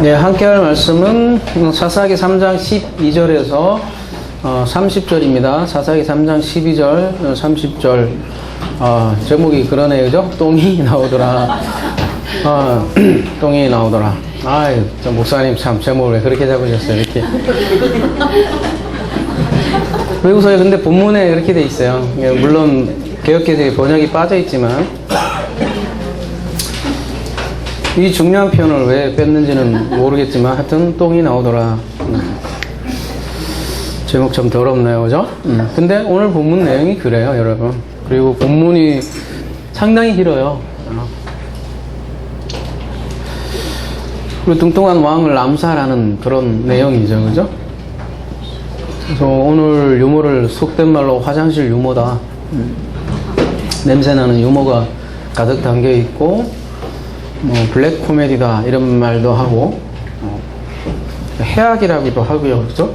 네, 함께 할 말씀은 사사기 3장 12절에서 30절입니다. 사사기 3장 12절, 30절. 제목이 그러네요, 그죠? 똥이 나오더라. 똥이 나오더라. 아유, 저 목사님 참 제목을 왜 그렇게 잡으셨어요, 이렇게. 왜 웃어요? 근데 본문에 그렇게 돼 있어요. 물론, 개역개정에 번역이 빠져 있지만, 이 중요한 표현을 왜 뺐는지는 모르겠지만 하여튼 똥이 나오더라. 제목 좀 더럽네요, 그죠? 근데 오늘 본문 내용이 그래요, 여러분. 그리고 본문이 상당히 길어요. 그리고 뚱뚱한 왕을 암살하는 그런 내용이죠, 그죠? 그래서 오늘 유머를 속된 말로 화장실 유머다. 냄새나는 유머가 가득 담겨 있고, 블랙 코미디다 이런 말도 하고 해악이라기도 하고요, 그렇죠?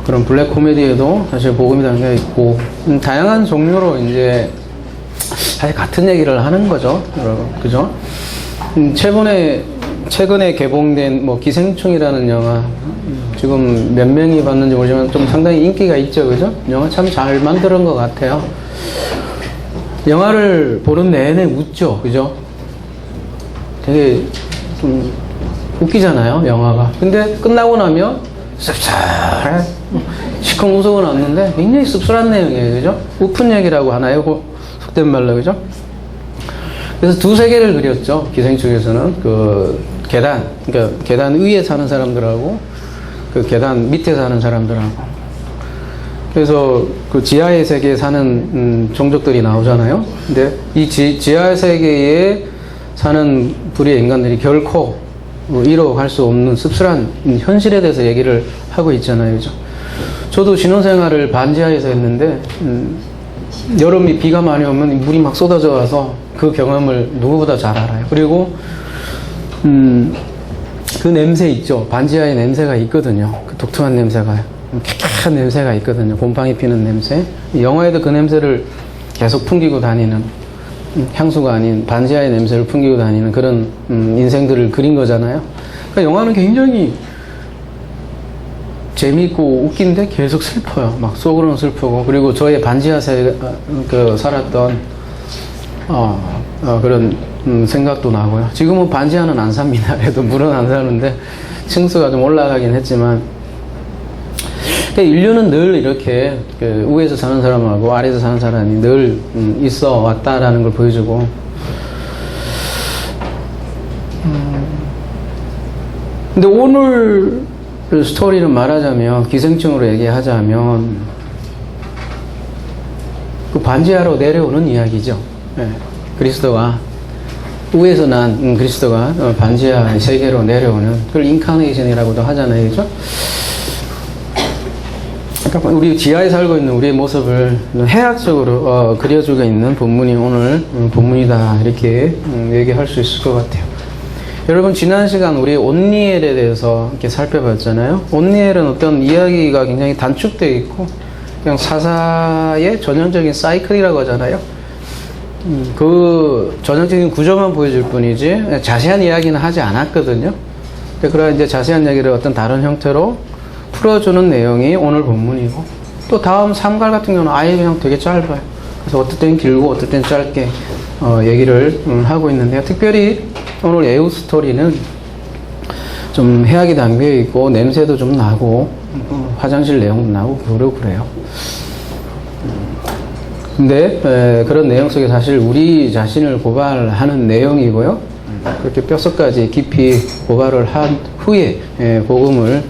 그런 블랙 코미디에도 사실 복음이 담겨 있고 다양한 종류로 이제 사실 같은 얘기를 하는 거죠, 여러분, 그죠? 최근에 개봉된 기생충이라는 영화 지금 몇 명이 봤는지 모르지만 좀 상당히 인기가 있죠, 그죠? 영화 참 잘 만든 것 같아요. 영화를 보는 내내 웃죠, 그죠? 되게 좀 웃기잖아요, 영화가. 근데 끝나고 나면 씁쓸해. 시커 웃어는 않는데 굉장히 씁쓸한 내용이에요, 그죠? 우픈 얘기라고 하나요? 속된 말로, 그죠? 그래서 두세 개를 그렸죠, 기생충에서는. 그러니까 계단 위에 사는 사람들하고 그 계단 밑에 사는 사람들하고. 그래서 그 지하의 세계에 사는 종족들이 나오잖아요. 근데 이 지하의 세계에 사는 불의의 인간들이 결코 이뤄갈 수 없는 씁쓸한 현실에 대해서 얘기를 하고 있잖아요, 그죠? 저도 신혼생활을 반지하에서 했는데 여름이 비가 많이 오면 물이 막 쏟아져 와서 그 경험을 누구보다 잘 알아요. 그리고 그 냄새 있죠. 반지하의 냄새가 있거든요. 그 독특한 냄새가, 쾌쾌한 냄새가 있거든요. 곰팡이 피는 냄새. 영화에도 그 냄새를 계속 풍기고 다니는, 향수가 아닌 반지하의 냄새를 풍기고 다니는 그런 인생들을 그린 거잖아요. 그러니까 영화는 굉장히 재미있고 웃긴데 계속 슬퍼요. 막 속으로는 슬프고. 그리고 저의 반지하에 살았던 그런 생각도 나고요. 지금은 반지하는 안 삽니다. 그래도 물은 안 사는데 층수가 좀 올라가긴 했지만, 인류는 늘 이렇게 위에서 사는 사람하고 아래에서 사는 사람이 늘 있어 왔다라는 걸 보여주고, 근데 오늘 스토리는 말하자면, 기생충으로 얘기하자면 그 반지하로 내려오는 이야기죠. 네. 그리스도가 위에서 난 그리스도가 반지하 세계로 내려오는, 그걸 인카네이션이라고도 하잖아요, 그죠? 우리 지하에 살고 있는 우리의 모습을 해학적으로 그려주고 있는 본문이 오늘 본문이다, 이렇게 얘기할 수 있을 것 같아요. 여러분, 지난 시간 우리 온니엘에 대해서 이렇게 살펴봤잖아요. 온니엘은 어떤 이야기가 굉장히 단축되어 있고 그냥 사사의 전형적인 사이클이라고 하잖아요. 그 전형적인 구조만 보여줄 뿐이지 자세한 이야기는 하지 않았거든요. 그런 이제 자세한 이야기를 어떤 다른 형태로 풀어주는 내용이 오늘 본문이고, 또 다음 삼갈 같은 경우는 아예 그냥 되게 짧아요. 그래서 어떨 땐 길고 어떨 땐 짧게 얘기를 하고 있는데요. 특별히 오늘 에우 스토리는 좀 해악이 담겨 있고 냄새도 좀 나고 화장실 내용도 나고 그래요. 근데 그런 내용 속에 사실 우리 자신을 고발하는 내용이고요. 그렇게 뼛속까지 깊이 고발을 한 후에 복음을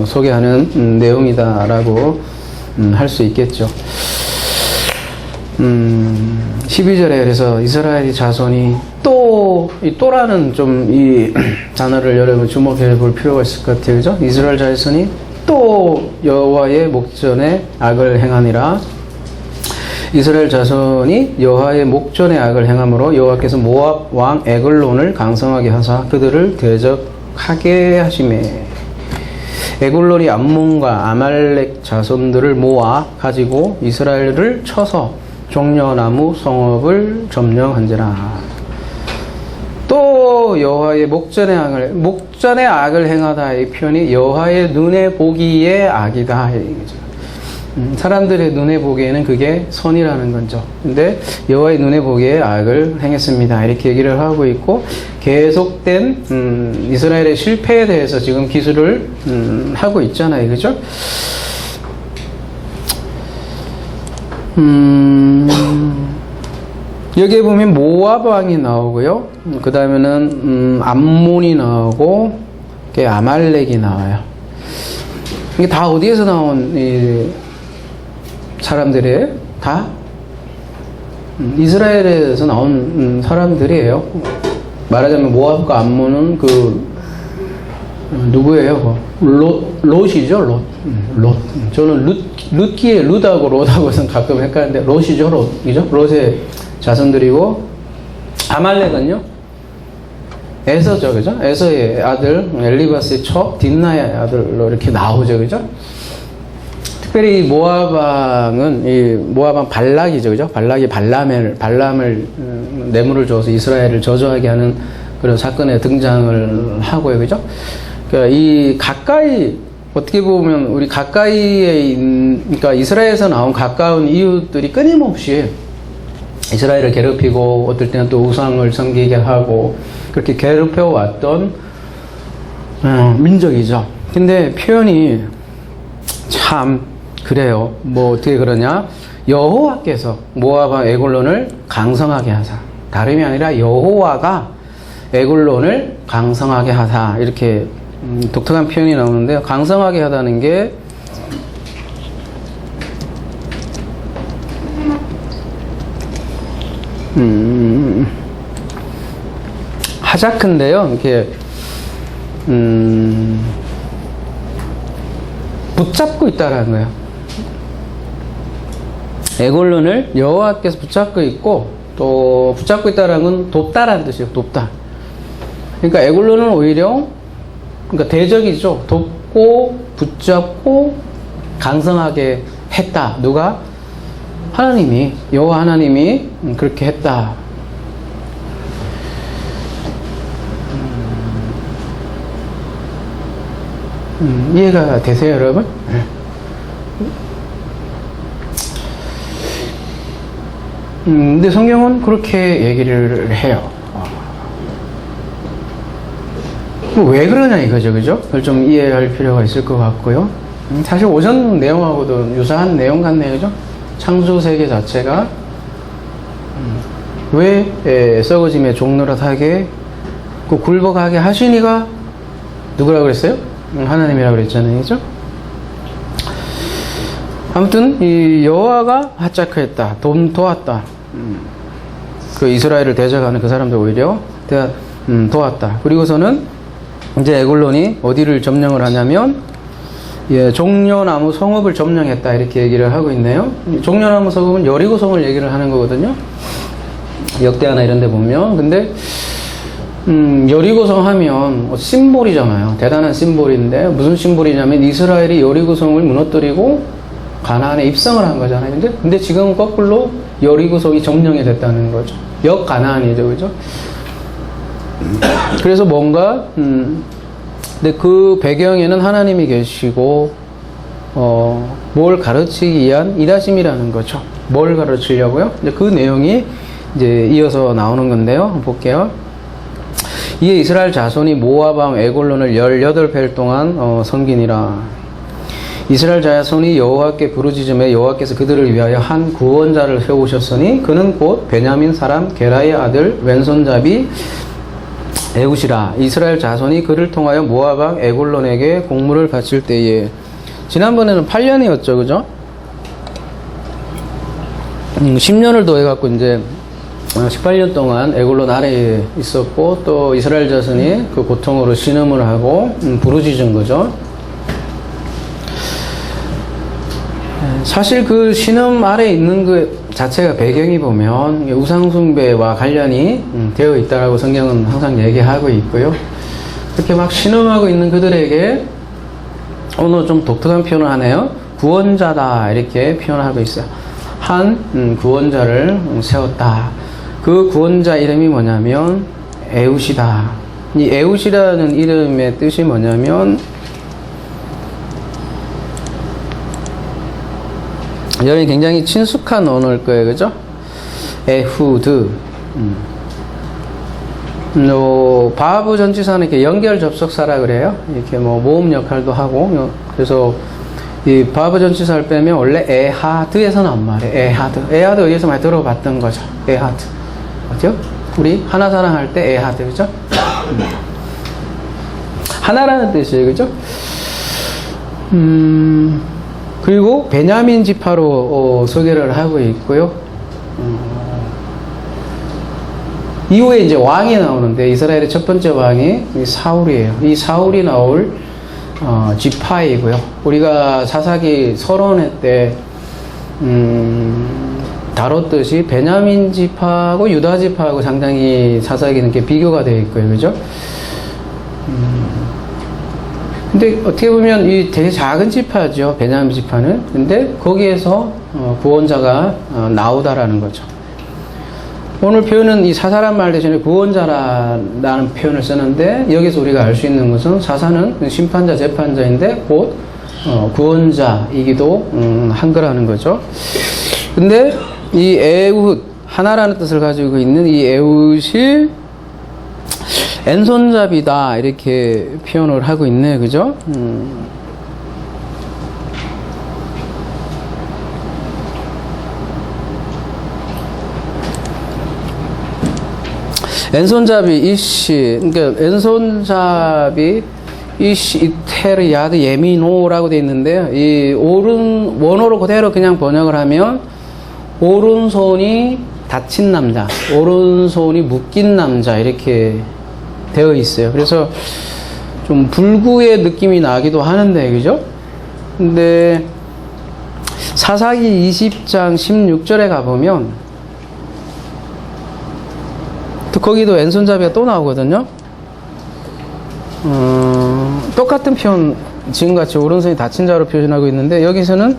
소개하는 내용이다라고 할 수 있겠죠. 12절에 그래서 이스라엘 자손이 또라는 좀 이 단어를 여러분 주목해 볼 필요가 있을 것 같아요, 그죠? 이스라엘 자손이 또 여호와의 목전에 악을 행하니라. 이스라엘 자손이 여호와의 목전에 악을 행함으로 여호와께서 모압 왕 에글론을 강성하게 하사 그들을 대적하게 하시매. 에글론이 암몬과 아말렉 자손들을 모아 가지고 이스라엘을 쳐서 종려나무 성읍을 점령한지라. 또 또 여호와의 목전에 악을 행하다 이 표현이 여호와의 눈에 보기에 악이다 이거죠. 사람들의 눈에 보기에는 그게 선이라는 거죠. 근데 여호와의 눈에 보기에 악을 행했습니다. 이렇게 얘기를 하고 있고 계속된 이스라엘의 실패에 대해서 지금 기술을 하고 있잖아요. 그죠? 여기에 보면 모압 왕이 나오고요. 그 다음에는 암몬이 나오고 아말렉이 나와요. 이게 다 어디에서 나온 이 사람들이에요? 다 이스라엘에서 나온 사람들이에요. 말하자면 모압과 암몬은 누구예요? 롯이죠, 롯. 저는 룻기에 룻하고 롯하고는 가끔 헷갈리는데 롯이죠, 롯이죠. 롯의 자손들이고 아말렉은요? 에서죠, 그죠? 에서의 아들 엘리바스의 첩 딘나의 아들로 이렇게 나오죠, 그죠? 특별히 모압왕은 모압왕 발락이죠, 그죠? 발락이 발람을 뇌물을 줘서 이스라엘을 저주하게 하는 그런 사건에 등장을 하고요, 그죠? 그러니까 이 가까이 어떻게 보면 우리 가까이에 그러니까 이스라엘에서 나온 가까운 이웃들이 끊임없이 이스라엘을 괴롭히고 어떨 때는 또 우상을 섬기게 하고 그렇게 괴롭혀 왔던 민족이죠. 근데 표현이 참 그래요. 뭐 어떻게 그러냐? 여호와께서 모압과 에골론을 강성하게 하사. 다름이 아니라 여호와가 에골론을 강성하게 하사. 이렇게 독특한 표현이 나오는데요. 강성하게 하다는 게 하자큰데요. 이렇게 붙잡고 있다라는 거예요. 에골론을 여호와께서 붙잡고 있고 또 붙잡고 있다라는 건 돕다라는 뜻이에요. 돕다. 그러니까 에골론은 오히려 그러니까 대적이죠. 돕고 붙잡고 강성하게 했다. 누가? 하나님이, 여호와 하나님이 그렇게 했다. 이해가 되세요, 여러분? 근데 성경은 그렇게 얘기를 해요. 왜 그러냐 이거죠, 그죠? 그걸 좀 이해할 필요가 있을 것 같고요. 사실 오전 내용하고도 유사한 내용 같네요, 그죠? 창조 세계 자체가 왜 썩어짐에 종노릇하게 굴복하게 하시니가 누구라고 그랬어요? 하나님이라고 그랬잖아요, 그죠? 아무튼 이 여호와가 하짝하였다, 도왔다. 그 이스라엘을 대적하는 그 사람들 오히려 도왔다. 그리고서는 이제 에골론이 어디를 점령을 하냐면 종려나무 성읍을 점령했다 이렇게 얘기를 하고 있네요. 종려나무 성읍은 여리고 성을 얘기를 하는 거거든요. 역대하나 이런 데 보면. 근데 여리고성 하면 심볼이잖아요. 대단한 심볼인데 무슨 심볼이냐면 이스라엘이 여리고성을 무너뜨리고 가나안에 입성을 한 거잖아요. 근데 지금은 거꾸로 여리고성이 점령이 됐다는 거죠. 역가나안이죠, 그죠? 그래서 뭔가 근데 그 배경에는 하나님이 계시고 뭘 가르치기 위한 이다심이라는 거죠. 뭘 가르치려고요? 근데 그 내용이 이제 이어서 나오는 건데요. 한번 볼게요. 이에 이스라엘 자손이 모압 왕 에골론을 18별 동안 섬기니라. 이스라엘 자손이 여호와께 부르짖음에 여호와께서 그들을 위하여 한 구원자를 세우셨으니 그는 곧 베냐민 사람 게라의 아들 왼손잡이 에훗이라. 이스라엘 자손이 그를 통하여 모압 왕 에골론에게 공물을 바칠 때에 지난번에는 8년이었죠, 그죠? 10년을 더해갖고 이제 18년 동안 에골론 아래에 있었고 또 이스라엘 자손이 그 고통으로 신음을 하고 부르짖은 거죠. 사실 그 신음 아래에 있는 그 자체가 배경이 보면 우상숭배와 관련이 되어 있다라고 성경은 항상 얘기하고 있고요. 그렇게 막 신음하고 있는 그들에게 오늘 좀 독특한 표현을 하네요. 구원자다 이렇게 표현하고 있어요. 한 구원자를 세웠다. 그 구원자 이름이 뭐냐면 에웃이다. 이 에웃이라는 이름의 뜻이 뭐냐면, 여러분이 굉장히 친숙한 언어일 거예요, 그죠? 에후드. 바브 전치사는 이렇게 연결 접속사라 그래요. 이렇게 뭐 모음 역할도 하고. 그래서 이 바브 전치사를 빼면 원래 에하드에서 나온 말이에요. 에하드. 에하드 어디서 많이 들어봤던 거죠. 에하드. 그죠? 우리 하나 사랑할 때 에하드, 그죠? 하나라는 뜻이에요, 그죠? 그리고 베냐민 지파로 소개를 하고 있고요. 이후에 이제 왕이 나오는데, 이스라엘의 첫 번째 왕이 사울이에요. 이 사울이 나올 지파이고요. 우리가 사사기 서론회 때 다뤘듯이 베냐민 지파하고 유다 지파하고 상당히 사사기는 이렇게 비교가 되어 있고요, 그죠? 근데 어떻게 보면 이 되게 작은 지파죠, 베냐민 지파는. 근데 거기에서 구원자가 나오다라는 거죠. 오늘 표현은 이 사사란 말 대신에 구원자라는 표현을 쓰는데, 여기서 우리가 알 수 있는 것은 사사는 심판자, 재판자인데 곧 구원자이기도 한 거라는 거죠. 근데 이 에훗, 하나라는 뜻을 가지고 있는 이 에훗이 왼손잡이다 이렇게 표현을 하고 있네, 그죠? 왼손잡이 이씨, 그러니까 왼손잡이 이씨 이테르 야드 예미노라고 되어 있는데요. 이 원어로 그대로 그냥 번역을 하면 오른손이 다친 남자, 오른손이 묶인 남자 이렇게 되어 있어요. 그래서 좀 불구의 느낌이 나기도 하는데, 그죠? 근데 사사기 20장 16절에 가보면 또 거기도 왼손잡이가 또 나오거든요. 똑같은 표현, 지금같이 오른손이 다친 자로 표현하고 있는데, 여기서는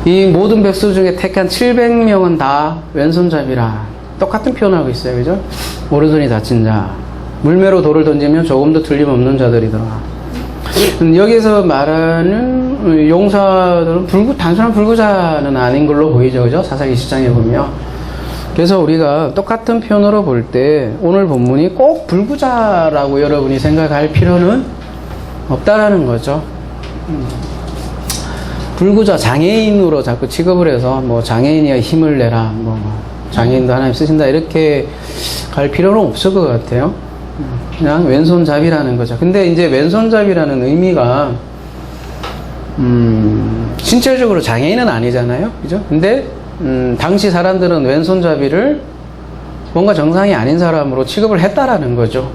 이 모든 백성 중에 택한 700명은 다 왼손잡이라 똑같은 표현하고 있어요, 그죠? 오른손이 다친 자, 물매로 돌을 던지면 조금도 틀림없는 자들이더라. 여기서 말하는 용사들은 단순한 불구자는 아닌 걸로 보이죠, 그죠? 사사기 20장에 보면. 그래서 우리가 똑같은 표현으로 볼 때 오늘 본문이 꼭 불구자라고 여러분이 생각할 필요는 없다라는 거죠. 불구자, 장애인으로 자꾸 취급을 해서 뭐 장애인이야 힘을 내라, 뭐 장애인도 하나님 쓰신다 이렇게 갈 필요는 없을 것 같아요. 그냥 왼손잡이라는 거죠. 근데 이제 왼손잡이라는 의미가 신체적으로 장애인은 아니잖아요, 그죠? 근데 당시 사람들은 왼손잡이를 뭔가 정상이 아닌 사람으로 취급을 했다라는 거죠.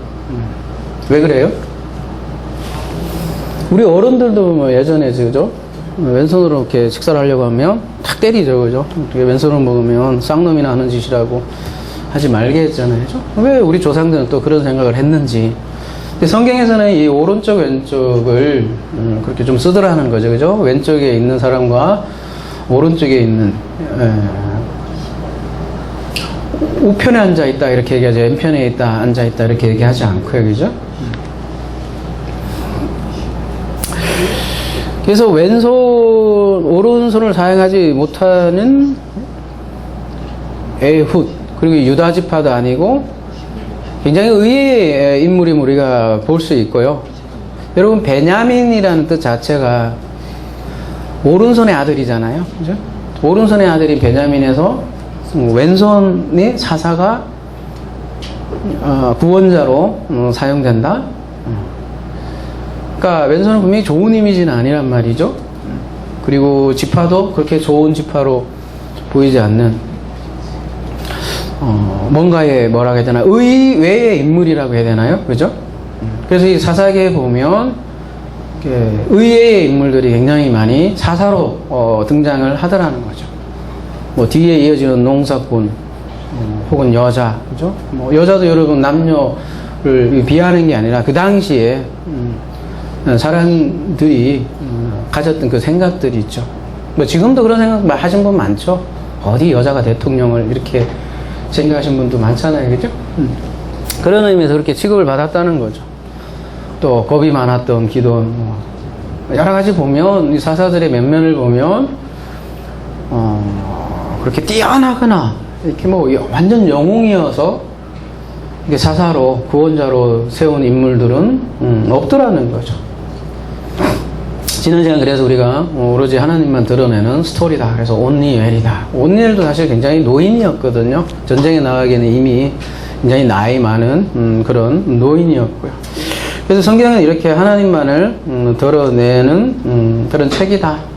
왜 그래요? 우리 어른들도 뭐 예전에, 그죠? 왼손으로 이렇게 식사를 하려고 하면 탁 때리죠, 그죠? 왼손으로 먹으면 쌍놈이나 하는 짓이라고 하지 말게 했잖아요, 그죠? 왜 우리 조상들은 또 그런 생각을 했는지. 근데 성경에서는 이 오른쪽 왼쪽을 그렇게 좀 쓰더라는 거죠, 그죠? 왼쪽에 있는 사람과 오른쪽에 있는 우편에 앉아 있다 이렇게 얘기하죠. 왼편에 있다 앉아 있다 이렇게 얘기하지 않고요, 그죠? 그래서 오른손을 사용하지 못하는 에훗, 그리고 유다 지파도 아니고 굉장히 의외의 인물임 우리가 볼 수 있고요. 여러분, 베냐민이라는 뜻 자체가 오른손의 아들이잖아요, 그죠? 오른손의 아들인 베냐민에서 왼손의 사사가 구원자로 사용된다. 그러니까 왼손은 분명히 좋은 이미지는 아니란 말이죠. 그리고 지파도 그렇게 좋은 지파로 보이지 않는 뭔가의 뭐라고 해야 되나, 의외의 인물이라고 해야 되나요, 그죠? 그래서 이 사사기에 보면 의외의 인물들이 굉장히 많이 사사로 등장을 하더라는 거죠. 뭐 뒤에 이어지는 농사꾼 혹은 여자, 그죠? 뭐 여자도 여러분 남녀를 비하하는 게 아니라 그 당시에 사람들이 가졌던 그 생각들이 있죠. 뭐 지금도 그런 생각 하신 분 많죠. 어디 여자가 대통령을 이렇게 생각하신 분도 많잖아요, 그죠? 그런 의미에서 그렇게 취급을 받았다는 거죠. 또 겁이 많았던 기돈, 여러 가지 보면 이 사사들의 면면을 보면 그렇게 뛰어나거나 이렇게 뭐 완전 영웅이어서 이게 사사로 구원자로 세운 인물들은 없더라는 거죠. 지난 시간 그래서 우리가 오로지 하나님만 드러내는 스토리다. 그래서 온니엘이다. 온니엘도 사실 굉장히 노인이었거든요. 전쟁에 나가기에는 이미 굉장히 나이 많은 그런 노인이었고요. 그래서 성경은 이렇게 하나님만을 드러내는 그런 책이다.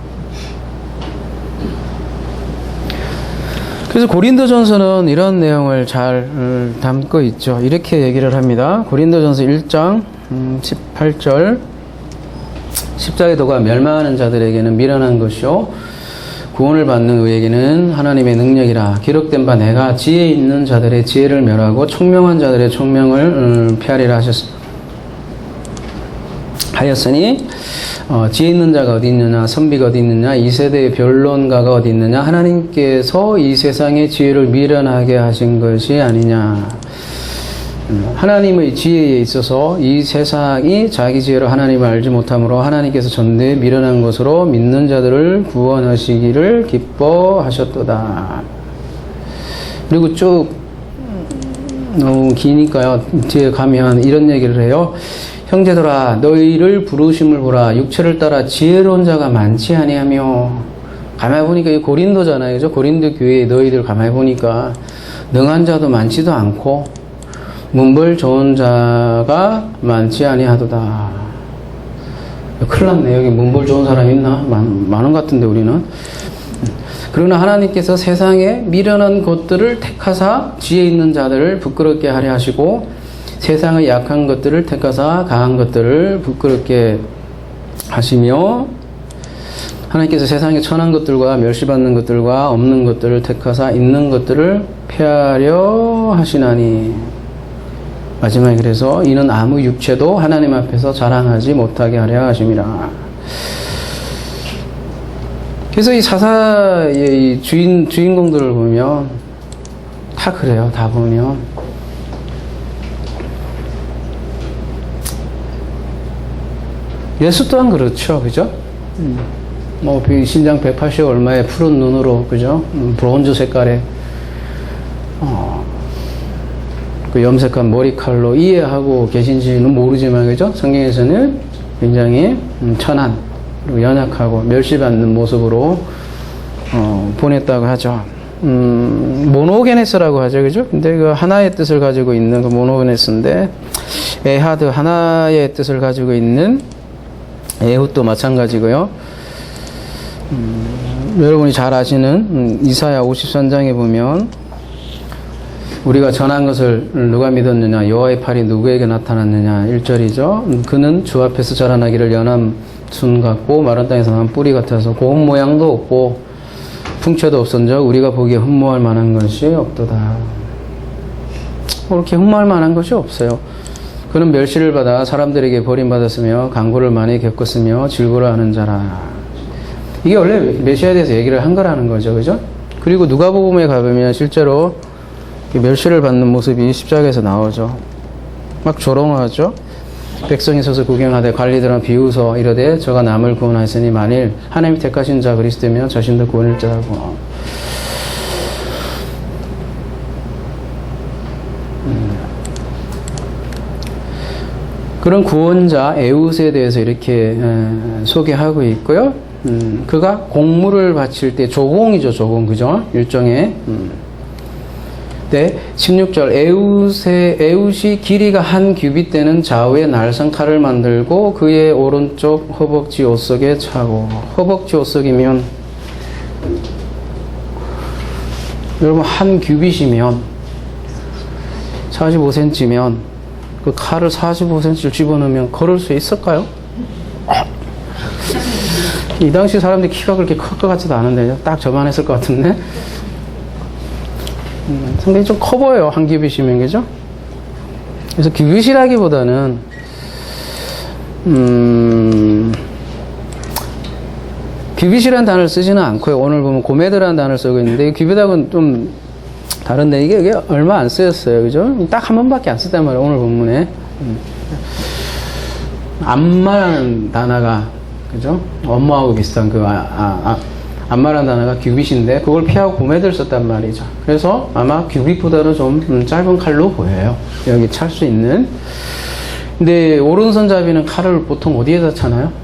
그래서 고린도전서는 이런 내용을 잘 담고 있죠. 이렇게 얘기를 합니다. 고린도전서 1장 18절 십자가의 도가 멸망하는 자들에게는 미련한 것이요 구원을 받는 의에게는 하나님의 능력이라. 기록된 바 내가 지혜 있는 자들의 지혜를 멸하고 총명한 자들의 총명을 폐하리라 하였으니 지혜 있는 자가 어디 있느냐, 선비가 어디 있느냐, 이 세대의 변론가가 어디 있느냐, 하나님께서 이 세상의 지혜를 미련하게 하신 것이 아니냐. 하나님의 지혜에 있어서 이 세상이 자기 지혜로 하나님을 알지 못하므로 하나님께서 전대에 미련한 것으로 믿는 자들을 구원하시기를 기뻐하셨도다. 그리고 쭉 너무 기니까요. 뒤에 가면 이런 얘기를 해요. 형제들아 너희를 부르심을 보라. 육체를 따라 지혜로운 자가 많지 아니하며. 가만히 보니까 이 고린도잖아요. 그죠? 고린도 교회에 너희들 가만히 보니까 능한 자도 많지도 않고 문벌 좋은 자가 많지 아니하도다. 큰일 났네. 여기 문벌 좋은 사람 있나? 많은 것 같은데 우리는. 그러나 하나님께서 세상에 미련한 것들을 택하사 지혜 있는 자들을 부끄럽게 하려 하시고 세상의 약한 것들을 택하사 강한 것들을 부끄럽게 하시며 하나님께서 세상에 천한 것들과 멸시받는 것들과 없는 것들을 택하사 있는 것들을 폐하려 하시나니. 마지막에 그래서 이는 아무 육체도 하나님 앞에서 자랑하지 못하게 하려 하심이라. 그래서 이 사사의 이 주인공들을 보면 다 그래요. 다 보면 예수 또한 그렇죠. 그죠? 뭐 신장 180 얼마의 푸른 눈으로 그죠? 브론즈 색깔의 그 염색한 머리칼로 이해하고 계신지는 모르지만 그죠? 성경에서는 굉장히 천한 그리고 연약하고 멸시받는 모습으로 보냈다고 하죠. 모노게네스라고 하죠, 그죠? 근데 그 하나의 뜻을 가지고 있는 그 모노게네스인데 에하드 하나의 뜻을 가지고 있는 에훗도 마찬가지고요. 여러분이 잘 아시는 이사야 53장에 보면 우리가 전한 것을 누가 믿었느냐, 여호와의 팔이 누구에게 나타났느냐 1절이죠. 그는 주 앞에서 자라나기를 연한 순 같고 마른 땅에서 난 뿌리 같아서 고운 모양도 없고 풍채도 없은즉 우리가 보기에 흠모할 만한 것이 없도다. 그렇게 흠모할 만한 것이 없어요. 그는 멸시를 받아 사람들에게 버림받았으며 강구를 많이 겪었으며 질고를 하는 자라. 이게 원래 메시아에 대해서 얘기를 한 거라는 거죠, 그죠? 그리고 누가복음에 가보면 실제로 멸시를 받는 모습이 십자가에서 나오죠. 막 조롱하죠. 백성이 서서 구경하되 관리들은 비웃어 이르되 저가 남을 구원하였으니 만일 하나님이 택하신 자 그리스도면 자신도 구원일 자라고. 그런 구원자 에웃에 대해서 이렇게 소개하고 있고요. 그가 공물을 바칠 때 조공이죠, 조공, 그죠? 일종의. 때 16절 에웃이 길이가 한 규빗 되는 좌우에 날선 칼을 만들고 그의 오른쪽 허벅지 옷속에 차고. 허벅지 옷속이면 여러분 한 규빗이면 45cm면 그 칼을 45cm를 집어넣으면 걸을 수 있을까요? 이 당시 사람들이 키가 그렇게 클 것 같지도 않은데 딱 저만했을 것 같은데 상당히 좀 커 보여요. 한 규빗이면, 그죠? 그래서 규빗이라기보다는 규빗이라는 단어를 쓰지는 않고요. 오늘 보면 고메드라는 단어를 쓰고 있는데 규빗하고는 좀 다른데 이게 얼마 안 쓰였어요. 그죠? 딱 한 번밖에 안 썼단 말이에요. 오늘 본문에. 암마라는 단어가, 그죠? 엄마하고 비슷한 암마라는 단어가 규빗인데 그걸 피하고 고메드를 썼단 말이죠. 그래서 아마 규빗보다는 좀 짧은 칼로 보여요. 여기 찰 수 있는. 근데 오른손잡이는 칼을 보통 어디에다 차나요?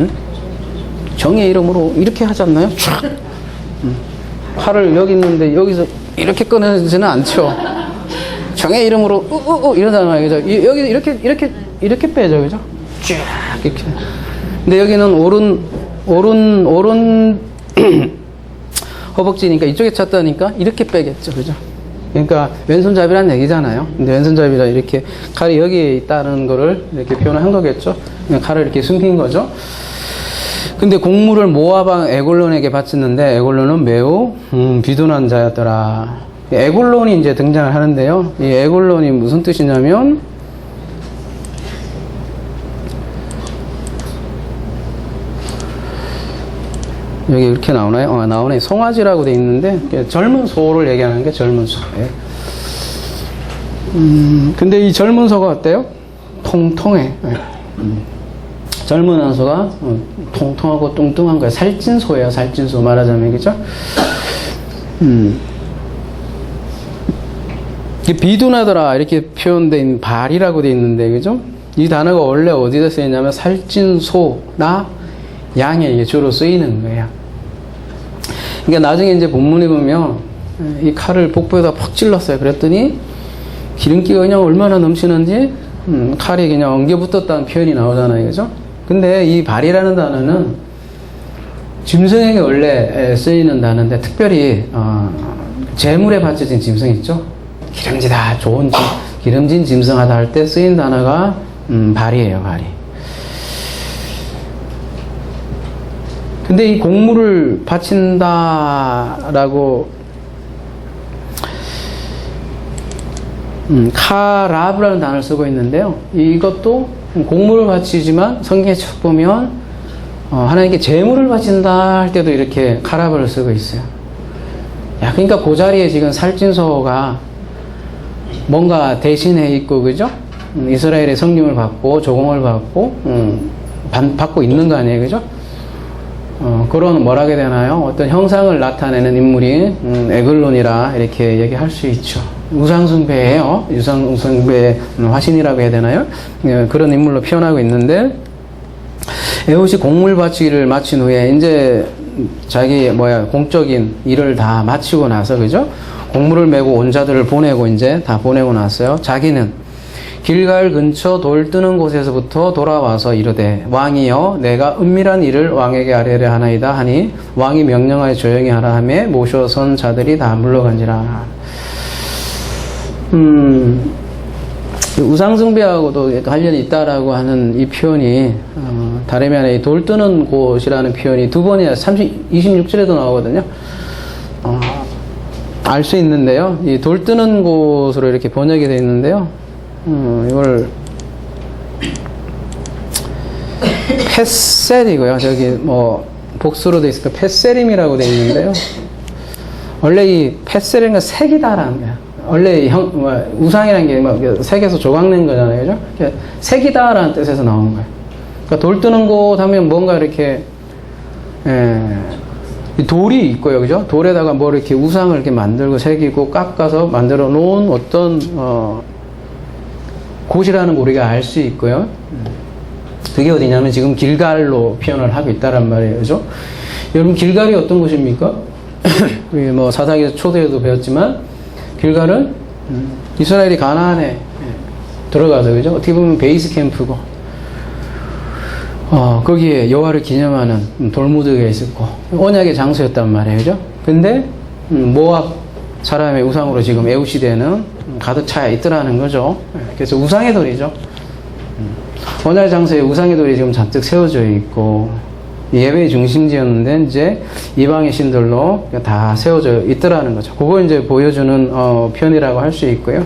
응? 정의 이름으로 이렇게 하지 않나요? 칼을 여기 있는데 여기서 이렇게 꺼내지는 않죠. 정의 이름으로 이러잖아요. 그죠? 여기 이렇게 빼죠. 그죠? 쫙 이렇게. 근데 여기는 오른 허벅지니까 이쪽에 찼다니까 이렇게 빼겠죠. 그죠? 그러니까 왼손잡이란 얘기잖아요. 근데 왼손잡이라 이렇게 칼이 여기에 있다는 거를 이렇게 표현한 거겠죠. 그냥 칼을 이렇게 숨긴 거죠. 근데 공물을 모압 에골론에게 바쳤는데 에골론은 매우 비둔한 자였더라. 에골론이 이제 등장을 하는데요. 이 에골론이 무슨 뜻이냐면 여기 이렇게 나오나요? 나오네. 송아지라고 돼 있는데 젊은 소를 얘기하는 게 젊은 소. 근데 이 젊은 소가 어때요? 통통해. 젊은 한 소가 통통하고 뚱뚱한 거예요. 살찐 소예요. 살찐 소 말하자면. 그죠? 비둔하더라 이렇게 표현되어 있는 발이라고 돼 있는데, 그죠? 이 단어가 원래 어디다 쓰이냐면 살찐 소나 양에 이게 주로 쓰이는 거예요. 그러니까 나중에 이제 본문에 보면 이 칼을 복부에다 팍 찔렀어요. 그랬더니 기름기가 그냥 얼마나 넘치는지 칼이 그냥 엉겨 붙었다는 표현이 나오잖아요. 그죠? 근데 이 발이라는 단어는 짐승에게 원래 쓰이는 단어인데 특별히 재물에 바쳐진 짐승 있죠? 기름지다, 좋은 기름진 짐승하다 할 때 쓰인 단어가 발이에요. 발이. 근데 이 공물을 바친다라고 카라브라는 단어를 쓰고 있는데요. 이것도 공물을 바치지만 성경에 쭉 보면 하나님께 제물을 바친다 할 때도 이렇게 카라브를 쓰고 있어요. 야, 그러니까 그 자리에 지금 살찐소가 뭔가 대신해 있고, 그죠? 이스라엘의 성림을 받고 조공을 받고 받고 있는 거 아니에요, 그죠? 그런 뭐라게 해야 되나요? 어떤 형상을 나타내는 인물이 에글론이라 이렇게 얘기할 수 있죠. 우상숭배예요. 우상숭배 화신이라고 해야 되나요? 그런 인물로 표현하고 있는데, 에훗이 공물 바치기를 마친 후에 이제 자기 공적인 일을 다 마치고 나서, 그죠? 공물을 메고 온 자들을 보내고 이제 다 보내고 났어요. 자기는 길갈 근처 돌 뜨는 곳에서부터 돌아와서 이르되 왕이여 내가 은밀한 일을 왕에게 아뢰려 하나이다 하니 왕이 명령하여 조용히 하라 하며 모셔선 자들이 다 물러간지라. 우상숭배하고도 관련이 있다라고 하는 이 표현이 다름이 아니라 돌 뜨는 곳이라는 표현이 두 번이나 26절에도 나오거든요. 알 수 있는데요. 이 돌 뜨는 곳으로 이렇게 번역이 되어 있는데요. 이걸 펫셀이고요. 저기 복수로 되어 있으니까 펫셀임이라고 되어 있는데요. 원래 이 펫셀은 색이다라는 거예요. 원래 우상이라는 게 색에서 조각낸 거잖아요. 그죠? 색이다라는 뜻에서 나온 거예요. 그러니까 돌 뜨는 곳 하면 뭔가 이렇게 돌이 있고요. 그죠? 돌에다가 뭐 이렇게 우상을 이렇게 만들고 새기고 깎아서 만들어 놓은 어떤 곳이라는 거 우리가 알 수 있고요. 그게 어디냐면 지금 길갈로 표현을 하고 있다란 말이에요. 그죠? 여러분, 길갈이 어떤 곳입니까? 우리 사사기 초대에도 배웠지만, 길갈은 이스라엘이 가나안에 들어가서, 그죠? 어떻게 보면 베이스 캠프고, 거기에 여호와를 기념하는 돌무더기가 있었고, 언약의 장소였단 말이에요. 그죠? 근데, 모압 사람의 우상으로 지금 에훗 시대는 가득 차 있더라는 거죠. 그래서 우상의 돌이죠. 언약의 장소에 우상의 돌이 지금 잔뜩 세워져 있고, 예배 중심지였는데, 이제 이방의 신들로 다 세워져 있더라는 거죠. 그거 이제 보여주는, 편이라고 할 수 있고요.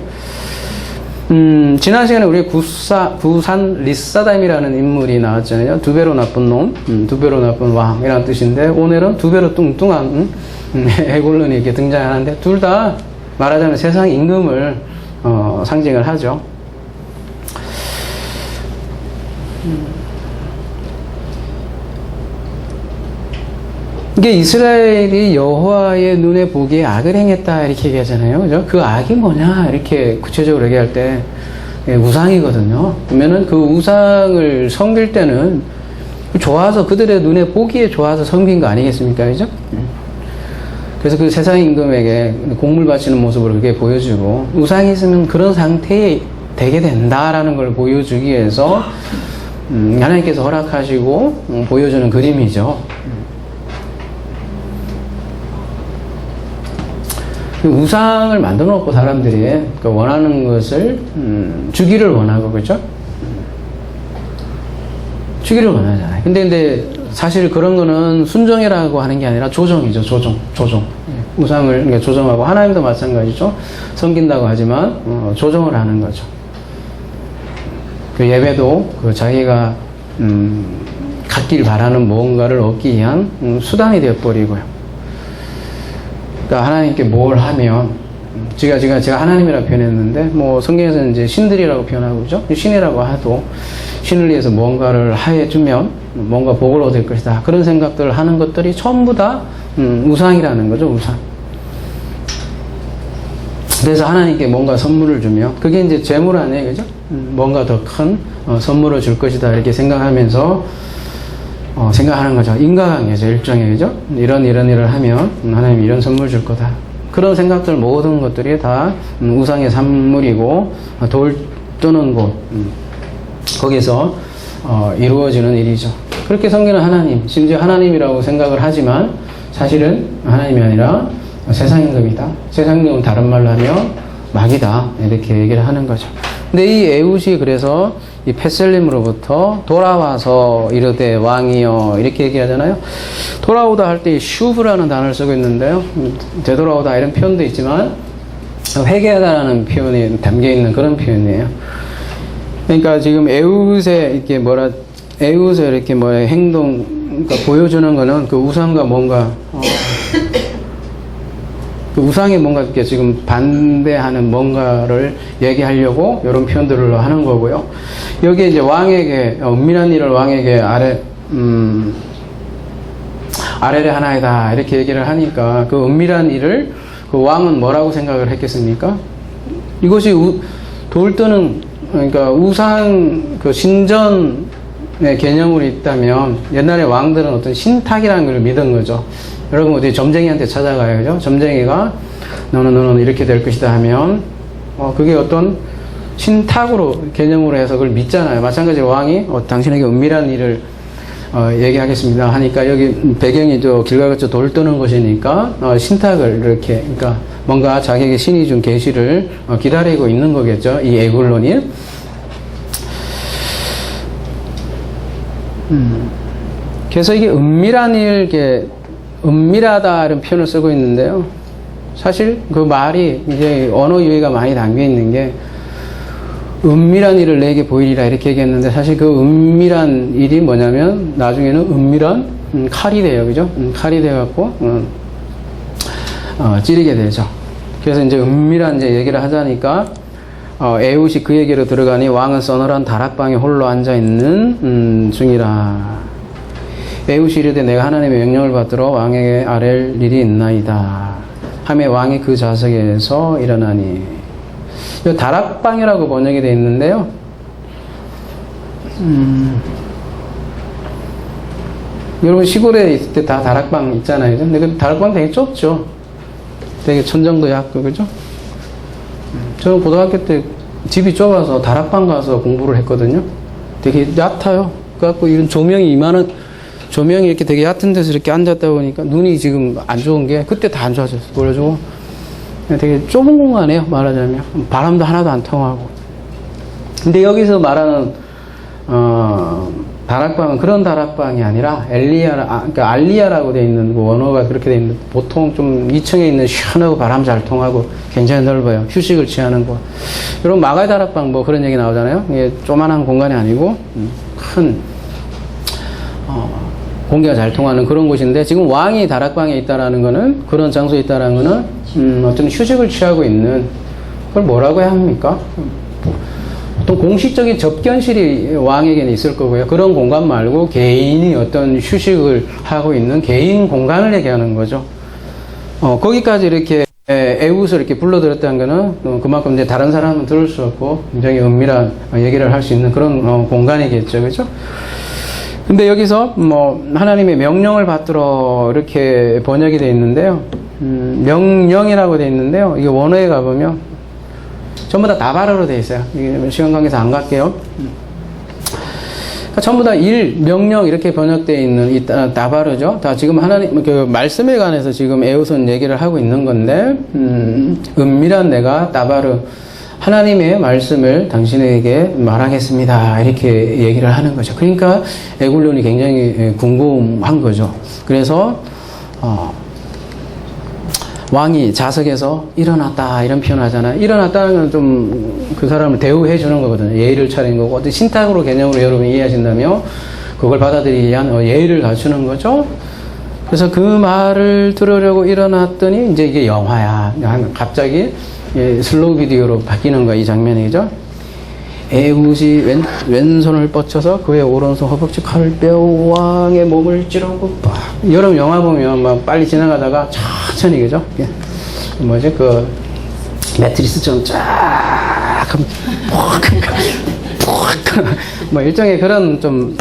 지난 시간에 우리 구산 리사담이라는 인물이 나왔잖아요. 두 배로 나쁜 놈, 두 배로 나쁜 왕이라는 뜻인데, 오늘은 두 배로 뚱뚱한 에골론이 이렇게 등장하는데, 둘 다 말하자면 세상 임금을 상징을 하죠. 이게 이스라엘이 여호와의 눈에 보기에 악을 행했다 이렇게 얘기하잖아요. 그죠? 그 악이 뭐냐 이렇게 구체적으로 얘기할 때 우상이거든요. 그러면은 그 우상을 섬길 때는 좋아서 그들의 눈에 보기에 좋아서 섬긴 거 아니겠습니까? 그죠? 그래서 그 세상 임금에게 곡물 바치는 모습을 그게 보여주고, 우상이 있으면 그런 상태에 되게 된다라는 걸 보여주기 위해서 하나님께서 허락하시고 보여주는 그림이죠. 우상을 만들어 놓고 사람들이 그 원하는 것을 주기를 원하고, 그죠? 주기를 원하잖아요. 근데 사실 그런 거는 순종이라고 하는 게 아니라 조정이죠. 조정. 우상을 그러니까 조정하고, 하나님도 마찬가지죠. 섬긴다고 하지만 조정을 하는 거죠. 그 예배도 그 자기가 갖길 바라는 무언가를 얻기 위한 수단이 되어버리고요. 그러니까 하나님께 뭘 하면, 제가 하나님이라고 표현했는데, 뭐 성경에서는 이제 신들이라고 표현하고 그죠? 신이라고 해도 신을 위해서 뭔가를 해주면 뭔가 복을 얻을 것이다. 그런 생각들을 하는 것들이 전부 다 우상이라는 거죠. 우상. 그래서 하나님께 뭔가 선물을 주면 그게 이제 재물 아니에요, 그죠? 뭔가 더 큰 선물을 줄 것이다 이렇게 생각하면서 생각하는 거죠. 인과관계죠, 일종의, 그죠? 이런 일을 하면 하나님이 이런 선물 줄 거다. 그런 생각들 모든 것들이 다 우상의 산물이고, 돌 뜨는 곳, 거기서 이루어지는 일이죠. 그렇게 섬기는 하나님, 심지어 하나님이라고 생각을 하지만 사실은 하나님이 아니라 세상 임금이다. 세상 임금은 다른 말로 하면 마귀다. 이렇게 얘기를 하는 거죠. 근데 이 에훗이 그래서 이 벳셀림으로부터 돌아와서 이르되 왕이여 이렇게 얘기하잖아요. 돌아오다 할 때 슈브라는 단어를 쓰고 있는데요. 되돌아오다 이런 표현도 있지만 회개하다라는 표현이 담겨 있는 그런 표현이에요. 그러니까 지금 에훗의 이렇게 행동, 그러니까 보여주는 거는 그 우상과 뭔가 그 우상에 뭔가 이렇게 지금 반대하는 뭔가를 얘기하려고 이런 표현들을 하는 거고요. 여기에 이제 왕에게, 은밀한 일을 왕에게 아뢰려 하나이다. 이렇게 얘기를 하니까 그 은밀한 일을 그 왕은 뭐라고 생각을 했겠습니까? 이것이 돌 뜨는, 그러니까 우상, 그 신전의 개념으로 있다면 옛날에 왕들은 어떤 신탁이라는 걸 믿은 거죠. 여러분 어디 점쟁이한테 찾아가요, 그죠? 점쟁이가 너는 이렇게 될 것이다 하면 그게 어떤 신탁으로 개념으로 해서 그걸 믿잖아요. 마찬가지로 왕이 당신에게 은밀한 일을 얘기하겠습니다 하니까 여기 배경이 길가같이 돌 뜨는 것이니까 신탁을 이렇게, 그러니까 뭔가 자기에게 신이 준 계시를 기다리고 있는 거겠죠. 이 에굴론이. 그래서 이게 은밀한 일, 은밀하다 이런 표현을 쓰고 있는데요. 사실 그 말이 이제 언어 유희가 많이 담겨 있는 게, 은밀한 일을 내게 보이리라 이렇게 얘기했는데, 사실 그 은밀한 일이 뭐냐면 나중에는 은밀한 칼이 돼요, 그죠? 칼이 돼갖고 찌르게 되죠. 그래서 이제 은밀한 이제 얘기를 하자니까 에훗이 그에게로 들어가니 왕은 서늘한 다락방에 홀로 앉아 있는 중이라. 에훗이 이르되 내가 하나님의 명령을 받들어 왕에게 아랠 일이 있나이다 하매 왕이 그 좌석에서 일어나니. 이 다락방이라고 번역이 되어 있는데요. 여러분 시골에 있을 때 다 다락방 있잖아요. 근데 그 다락방 되게 좁죠. 되게 천정도 얕고, 그죠? 저는 고등학교 때 집이 좁아서 다락방 가서 공부를 했거든요. 되게 얕아요. 그래갖고 이런 조명이 이렇게 되게 얕은 데서 이렇게 앉았다 보니까 눈이 지금 안 좋은 게 그때 다 안 좋아졌어요. 그래가지고 되게 좁은 공간이에요. 말하자면 바람도 하나도 안 통하고. 근데 여기서 말하는 다락방은 그런 다락방이 아니라 그러니까 알리아라고 되어 있는 그 원어가 그렇게 되어 있는 보통 좀 2층에 있는 시원하고 바람 잘 통하고 굉장히 넓어요. 휴식을 취하는 곳. 이런 마가의 다락방 뭐 그런 얘기 나오잖아요. 이게 조만한 공간이 아니고 큰 공기가 잘 통하는 그런 곳인데 지금 왕이 다락방에 있다라는 거는 그런 장소에 있다라는 거는 어떤 휴식을 취하고 있는 그걸 뭐라고 해야 합니까? 보통 공식적인 접견실이 왕에게는 있을 거고요. 그런 공간 말고 개인이 어떤 휴식을 하고 있는 개인 공간을 얘기하는 거죠. 거기까지 이렇게 에웃을 이렇게 불러들였다는 거는 그만큼 이제 다른 사람은 들을 수 없고 굉장히 은밀한 얘기를 할 수 있는 그런 공간이겠죠. 그죠? 근데 여기서 뭐 하나님의 명령을 받들어 이렇게 번역이 되어 있는데요. 명령이라고 되어 있는데요. 이게 원어에 가보면 전부 다 다발어로 되어 있어요. 이게 시간 관계에서 안 갈게요. 그러니까 전부 다 명령 이렇게 번역되어 있는 이 다발어죠. 다 지금 하나님 그 말씀에 관해서 지금 에웃은 얘기를 하고 있는 건데 은밀한 내가 다발어 하나님의 말씀을 당신에게 말하겠습니다. 이렇게 얘기를 하는 거죠. 그러니까 에굴론이 굉장히 궁금한 거죠. 그래서 왕이 자석에서 일어났다 이런 표현 하잖아요. 일어났다는 건 좀 그 사람을 대우해 주는 거거든요. 예의를 차리는 거고 어떤 신탁으로 개념으로 여러분이 이해하신다면 그걸 받아들이기 위한 예의를 갖추는 거죠. 그래서 그 말을 들으려고 일어났더니 이제 이게 영화야. 갑자기 슬로우 비디오로 바뀌는 거야, 이 장면이죠. 에웃이 왼손을 뻗쳐서 그의 오른손 허벅지 칼을 빼어 왕의 몸을 찌르고 여러분 영화 보면 막 빨리 지나가다가 천천히 그죠? 뭐지 그 매트리스처럼 쫙 뭐 일종의 그런 좀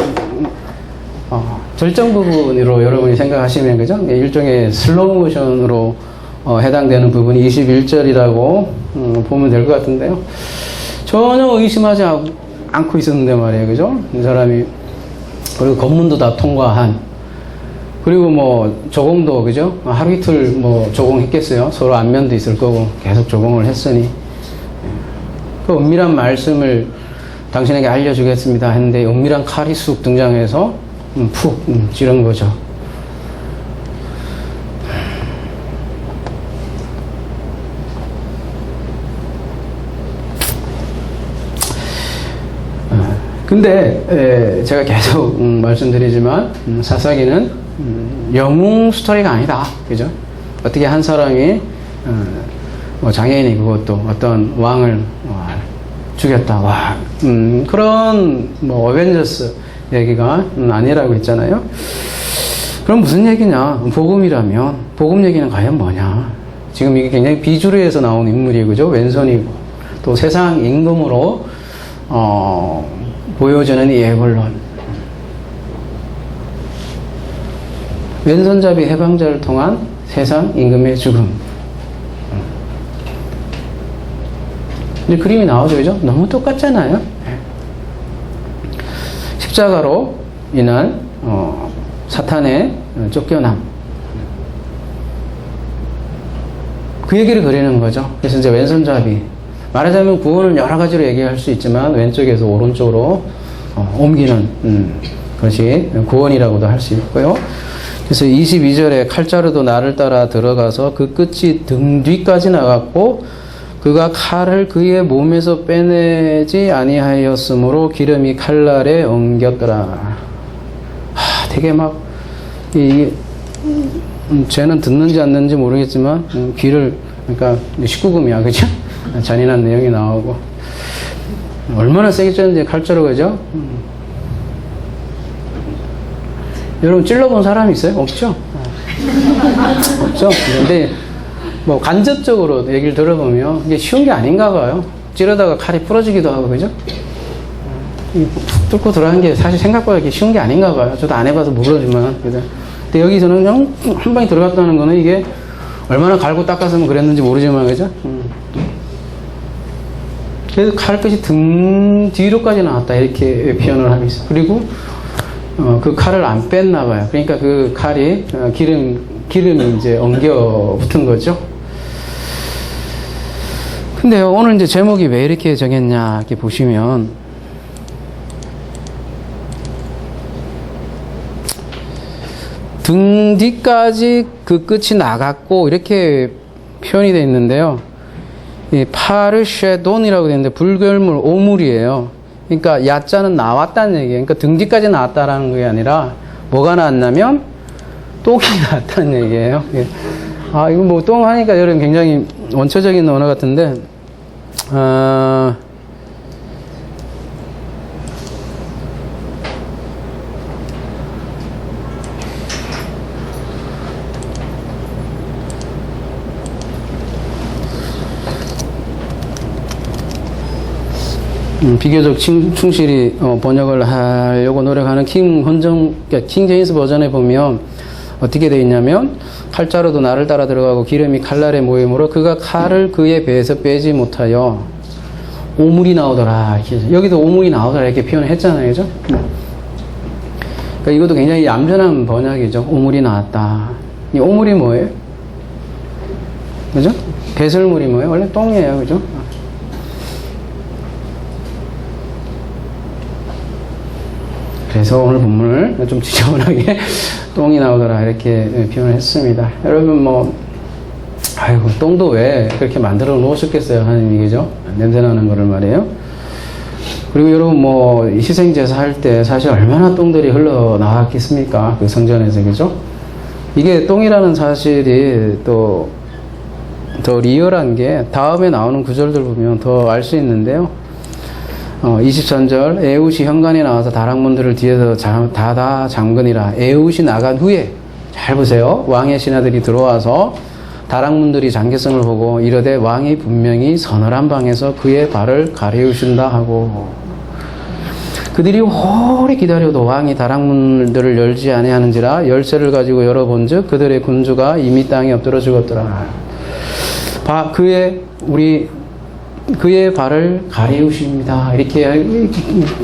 절정 부분으로 여러분이 생각하시면 그죠? 일종의 슬로우 모션으로 해당되는 부분이 21절이라고 보면 될 것 같은데요. 전혀 의심하지 않고 있었는데 말이에요. 그죠? 이 사람이. 그리고 검문도 다 통과한. 그리고 뭐, 조공도, 그죠? 하루 이틀 뭐, 조공했겠어요. 서로 안면도 있을 거고, 계속 조공을 했으니. 그 은밀한 말씀을 당신에게 알려주겠습니다 했는데, 은밀한 칼이 쑥 등장해서, 푹 찌른 거죠. 근데 제가 계속 말씀드리지만 사사기는 영웅 스토리가 아니다. 그죠? 어떻게 한 사람이 뭐 장애인이 그것도 어떤 왕을 죽였다. 와, 그런 뭐 어벤져스 얘기가 아니라고 했잖아요. 그럼 무슨 얘기냐? 복음이라면 복음 얘기는 과연 뭐냐? 지금 이게 굉장히 비주류에서 나온 인물이고, 그죠? 왼손이고 또 세상 임금으로 보여주는 이 에굴론. 왼손잡이 해방자를 통한 세상 임금의 죽음. 이제 그림이 나오죠, 그죠? 너무 똑같잖아요. 십자가로 인한 사탄의 쫓겨남. 그 얘기를 그리는 거죠. 그래서 이제 왼손잡이. 말하자면 구원을 여러 가지로 얘기할 수 있지만 왼쪽에서 오른쪽으로 옮기는 것이 구원이라고도 할 수 있고요. 그래서 22절에 칼자루도 나를 따라 들어가서 그 끝이 등 뒤까지 나갔고 그가 칼을 그의 몸에서 빼내지 아니하였으므로 기름이 칼날에 엉겼더라. 되게 막 쟤는 듣는지 안 듣는지 모르겠지만 귀를 그러니까 19금이야, 그죠? 잔인한 내용이 나오고 얼마나 세게 쪘는지 칼자루 그죠? 여러분 찔러본 사람이 있어요? 없죠? 없죠? 근데 뭐 간접적으로 얘기를 들어보면 이게 쉬운 게 아닌가 봐요. 찌르다가 칼이 부러지기도 하고 그죠? 툭 뚫고 들어가는 게 사실 생각보다 이게 쉬운 게 아닌가 봐요. 저도 안 해봐서 모르지만 그죠? 근데 여기서는 그냥 한 방에 들어갔다는 거는 이게 얼마나 갈고 닦았으면 그랬는지 모르지만 그죠? 그래서 칼끝이 등 뒤로까지 나왔다 이렇게 표현을 하고 있어요. 그리고 그 칼을 안 뺐나 봐요. 그러니까 그 칼이 기름이 이제 엉겨 붙은 거죠. 근데 오늘 이제 제목이 왜 이렇게 정했냐 이렇게 보시면 등 뒤까지 그 끝이 나갔고 이렇게 표현이 되어 있는데요. 이 파르쉐돈이라고 되어 있는데 불결물 오물이에요. 그러니까 야자는 나왔다는 얘기예요. 그러니까 등 뒤까지 나왔다라는 게 아니라 뭐가 나왔냐면 똥이 나왔다는 얘기예요. 아, 이거 뭐 똥 하니까 여러분 굉장히 원초적인 언어 같은데, 비교적 충실히 번역을 하려고 노력하는 킹 제임스 버전에 보면 어떻게 되어 있냐면, 칼자루도 나를 따라 들어가고 기름이 칼날에 모임으로 그가 칼을 그의 배에서 빼지 못하여 오물이 나오더라. 이렇게. 여기도 오물이 나오더라 이렇게 표현을 했잖아요. 그죠? 그러니까 이것도 굉장히 얌전한 번역이죠. 오물이 나왔다. 이 오물이 뭐예요? 그죠? 배설물이 뭐예요? 원래 똥이에요. 그죠? 그래서 오늘 본문을 좀 지저분하게 똥이 나오더라 이렇게 표현을 했습니다. 여러분 뭐 아이고 똥도 왜 그렇게 만들어 놓으셨겠어요 하나님이. 그죠? 냄새나는 거를 말이에요. 그리고 여러분 뭐 희생제사 할 때 사실 얼마나 똥들이 흘러나왔겠습니까? 그 성전에서. 그죠? 이게 똥이라는 사실이 또 더 리얼한 게 다음에 나오는 구절들 보면 더 알 수 있는데요. 23절 에훗이 현관에 나와서 다락문들을 뒤에서 닫아 잠그니라. 에훗이 나간 후에 잘 보세요. 왕의 신하들이 들어와서 다락문들이 잠겼음을 보고 이르되 왕이 분명히 서늘한 방에서 그의 발을 가리우신다 하고, 그들이 오래 기다려도 왕이 다락문들을 열지 아니하는지라 열쇠를 가지고 열어본즉 그들의 군주가 이미 땅에 엎드러 죽었더라. 그의 발을 가리우십니다. 이렇게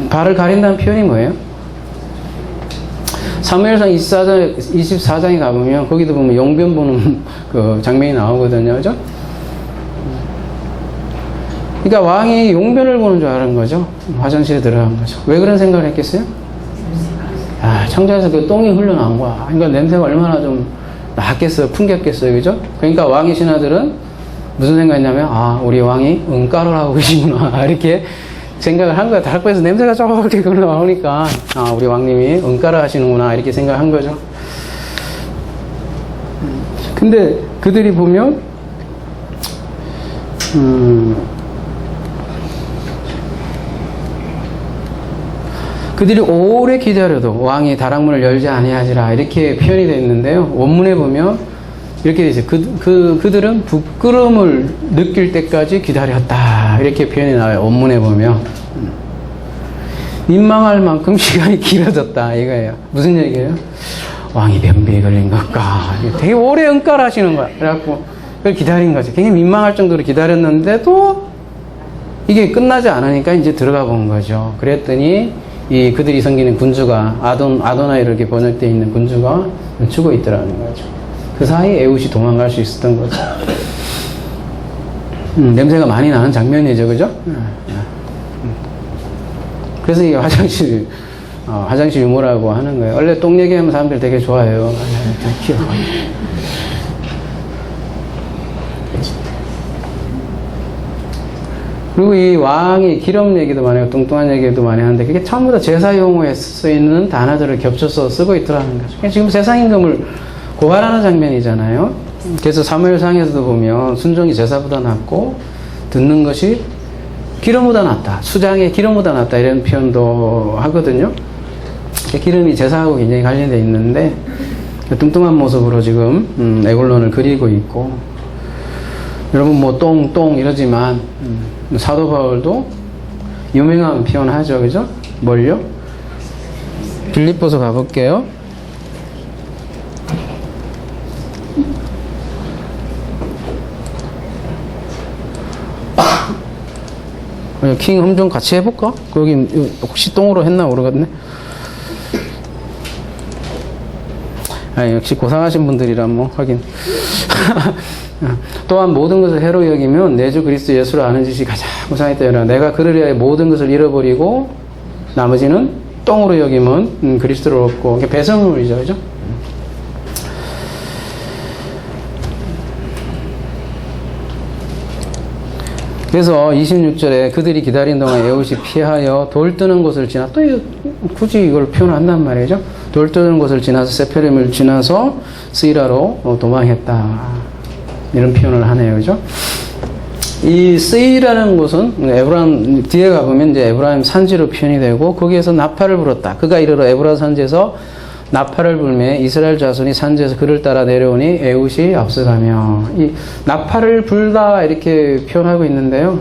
발을 가린다는 표현이 뭐예요? 사무엘상 24장에 가보면 거기도 보면 용변 보는 그 장면이 나오거든요. 그죠? 그러니까 왕이 용변을 보는 줄 아는 거죠. 화장실에 들어간 거죠. 왜 그런 생각을 했겠어요? 아, 창자에서 그 똥이 흘러나온 거야. 그러니까 냄새가 얼마나 좀 났겠어요. 풍겼겠어요. 그죠? 그러니까 왕의 신하들은 무슨 생각했냐면, 아, 우리 왕이 응가를 하고 계시구나. 이렇게 생각을 한 거야. 다락방에서 냄새가 저렇게 흘러나오니까, 아, 우리 왕님이 응가를 하시는구나. 이렇게 생각한 거죠. 근데 그들이 보면, 그들이 오래 기다려도 왕이 다락문을 열지 아니하지라. 이렇게 표현이 되어 있는데요. 원문에 보면, 이렇게 되죠. 그들은 부끄러움을 느낄 때까지 기다렸다. 이렇게 표현이 나와요. 원문에 보면. 민망할 만큼 시간이 길어졌다. 이거예요. 무슨 얘기예요? 왕이 변비에 걸린 것까. 되게 오래 응가를 하시는 거야. 그래갖고, 그걸 기다린 거죠. 굉장히 민망할 정도로 기다렸는데도 이게 끝나지 않으니까 이제 들어가 본 거죠. 그랬더니, 그들이 섬기는 군주가, 아도나이로 이렇게 번역되어 있는 군주가 죽어 있더라는 거죠. 그 사이에 에훗이 도망갈 수 있었던 거죠. 냄새가 많이 나는 장면이죠. 그죠? 그래서 이게 화장실 유머라고 하는 거예요. 원래 똥 얘기하면 사람들이 되게 좋아해요. 되게 귀여워. 그리고 이 왕이 기름 얘기도 많이 하고 뚱뚱한 얘기도 많이 하는데 그게 전부 다 제사 용어에 쓰이는 단어들을 겹쳐서 쓰고 있더라는 거죠. 지금 세상 임금을 고발하는 장면이잖아요. 그래서 사무엘상에서도 보면 순종이 제사보다 낫고 듣는 것이 기름보다 낫다. 수장에 기름보다 낫다. 이런 표현도 하거든요. 기름이 제사하고 굉장히 관련되어 있는데 뚱뚱한 모습으로 지금 에골론을 그리고 있고, 여러분 뭐 똥 이러지만 사도 바울도 유명한 표현하죠. 그죠? 뭘요? 빌립보서 가볼게요. 킹 좀 같이 해볼까? 거기 혹시 똥으로 했나 모르겠네. 아, 역시 고상하신 분들이라 뭐 하긴. 또한 모든 것을 해로 여기면 내 주 그리스도 예수를 아는 짓이 가장 고상했다. 내가 그를 위하여 모든 것을 잃어버리고 나머지는 똥으로 여기면 그리스도를 얻고. 배설물이죠. 그죠? 그래서 26절에 그들이 기다린 동안 에훗이 피하여 돌 뜨는 곳을 지나, 또 굳이 이걸 표현한단 말이죠. 돌 뜨는 곳을 지나서 세페림을 지나서 스이라로 도망했다. 이런 표현을 하네요. 그죠? 이 스이라는 곳은 에브라임, 뒤에 가보면 이제 에브라임 산지로 표현이 되고, 거기에서 나팔을 불었다. 그가 이르러 에브라 산지에서 나팔을 불매 이스라엘 자손이 산지에서 그를 따라 내려오니 에훗이 앞서가며. 이 나팔을 불다 이렇게 표현하고 있는데요.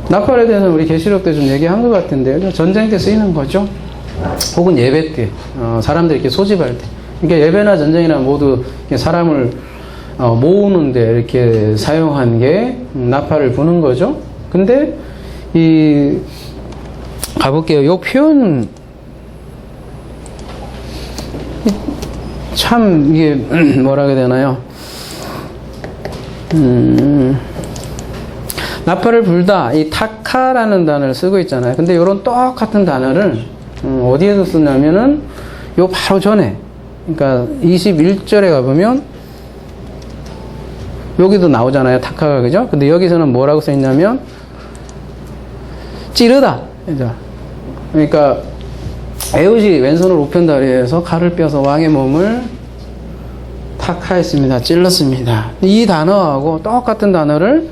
나팔에 대해서는 우리 계시록 때 좀 얘기한 것 같은데요. 전쟁 때 쓰이는 거죠. 혹은 예배 때, 사람들이 이렇게 소집할 때. 그러니까 예배나 전쟁이나 모두 사람을 모으는데 이렇게 사용한 게 나팔을 부는 거죠. 근데 가볼게요. 요 표현 참 이게 뭐라 해야 되나요? 나팔을 불다, 이 타카라는 단어를 쓰고 있잖아요. 근데 이런 똑같은 단어를 어디에서 쓰냐면은 요 바로 전에, 그러니까 21절에 가보면 여기도 나오잖아요. 타카가, 그죠? 근데 여기서는 뭐라고 써 있냐면 찌르다. 그러니까 에훗이 왼손을 우편다리에서 칼을 빼서 왕의 몸을 타카했습니다. 찔렀습니다. 이 단어하고 똑같은 단어를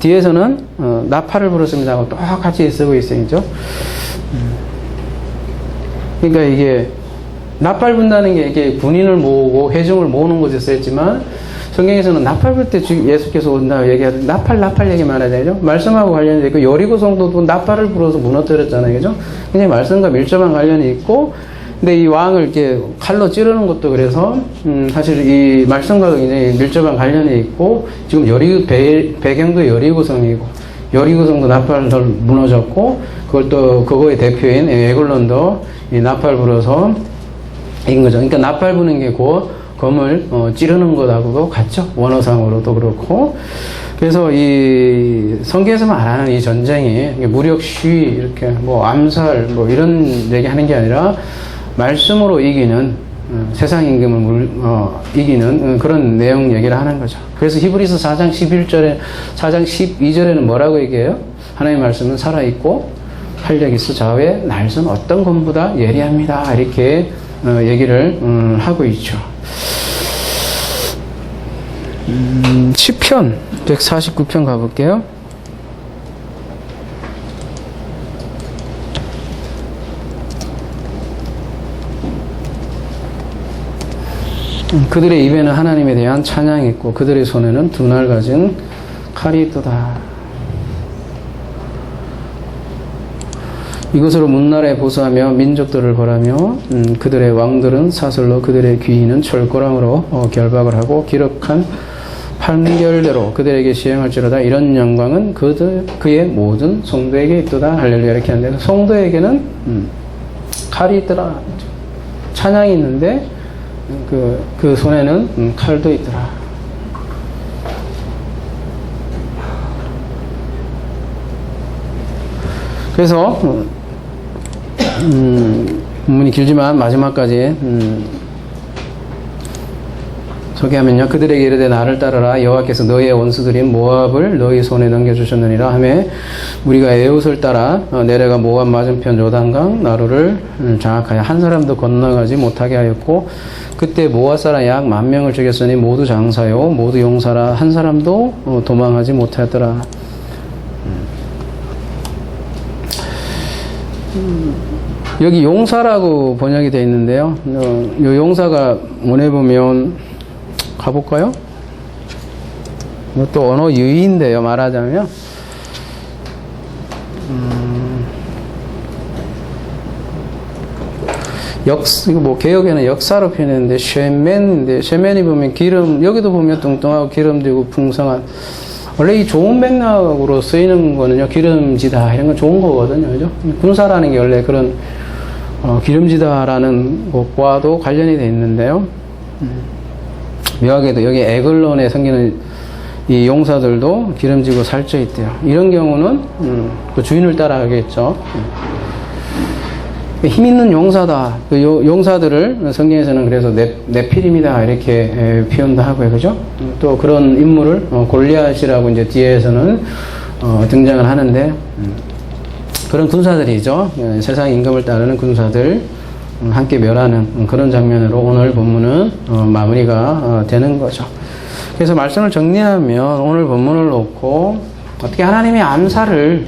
뒤에서는 나팔을 불었습니다 하고 똑같이 쓰고 있어요. 그죠? 그러니까 이게 나팔 분다는 게 이게 군인을 모으고 회중을 모으는 곳에 쓰였지만, 성경에서는 나팔 불 때 예수께서 온다고 얘기하는데 나팔 얘기만 해야 되죠. 말씀하고 관련이 있고, 여리고 성도도 나팔을 불어서 무너뜨렸잖아요. 그죠? 굉장히 말씀과 밀접한 관련이 있고, 근데 이 왕을 이렇게 칼로 찌르는 것도 그래서 사실 이 말씀과도 굉장히 밀접한 관련이 있고, 지금 배경도 여리고성이고, 여리고성도 나팔을 무너졌고, 그걸 또 그거의 대표인 에글론도 이 나팔 불어서 이긴 거죠. 그러니까 나팔 부는 게 곧 검을 찌르는 것하고도 같죠. 원어상으로도 그렇고. 그래서 이 성경에서 말하는 이 전쟁이 무력 시위, 이렇게 뭐 암살, 뭐 이런 얘기 하는 게 아니라 말씀으로 이기는, 세상 임금을 이기는 그런 내용 얘기를 하는 거죠. 그래서 히브리서 4장 12절에는 뭐라고 얘기해요? 하나님의 말씀은 살아있고 활력 있어 좌우에 날선 어떤 검보다 예리합니다. 이렇게 얘기를 하고 있죠. 시편 149편 가볼게요. 그들의 입에는 하나님에 대한 찬양이 있고 그들의 손에는 두 날 가진 칼이 있도다. 이것으로 문나라에 보수하며 민족들을 벌하며 그들의 왕들은 사슬로 그들의 귀인은 철거랑으로 결박을 하고 기록한 판결대로 그들에게 시행할지로다. 이런 영광은 그의 모든 성도에게 있도다. 할렐루야. 이렇게 하는데 성도에게는 칼이 있더라. 찬양이 있는데 그 손에는 칼도 있더라. 그래서 본문이 길지만 마지막까지 소개하면요. 그들에게 이르되 나를 따르라. 여호와께서 너희의 원수들인 모압을 너희 손에 넘겨주셨느니라 하며 우리가 에훗을 따라 내려가 모압 맞은편 요단강 나루를 장악하여 한 사람도 건너가지 못하게 하였고 그때 모압 사람 약 10,000명을 죽였으니 모두 장사요 모두 용사라 한 사람도 도망하지 못하였더라. 여기 용사라고 번역이 되어 있는데요. 이 용사가 문에 보면 가볼까요? 이것도 언어 유희인데요. 말하자면 이거 뭐 개혁에는 역사로 표현했는데 쉐맨인데 쉐맨이 보면 기름 여기도 보면 뚱뚱하고 기름지고 풍성한 원래 이 좋은 맥락으로 쓰이는 거는요 기름지다 이런 건 좋은 거거든요. 그죠? 군사라는 게 원래 그런 기름지다라는 것과도 관련이 되어 있는데요. 묘하게도 여기 에글론에 생기는 이 용사들도 기름지고 살쪄 있대요. 이런 경우는 그 주인을 따라가겠죠. 힘 있는 용사다. 그 용사들을 성경에서는 그래서 네필임이다 이렇게 표현도 하고요, 그죠? 또 그런 인물을 골리앗이라고 이제 뒤에서는 등장을 하는데 그런 군사들이죠. 세상 임금을 따르는 군사들 함께 멸하는 그런 장면으로 오늘 본문은 마무리가 되는 거죠. 그래서 말씀을 정리하면 오늘 본문을 놓고 어떻게 하나님의 암살을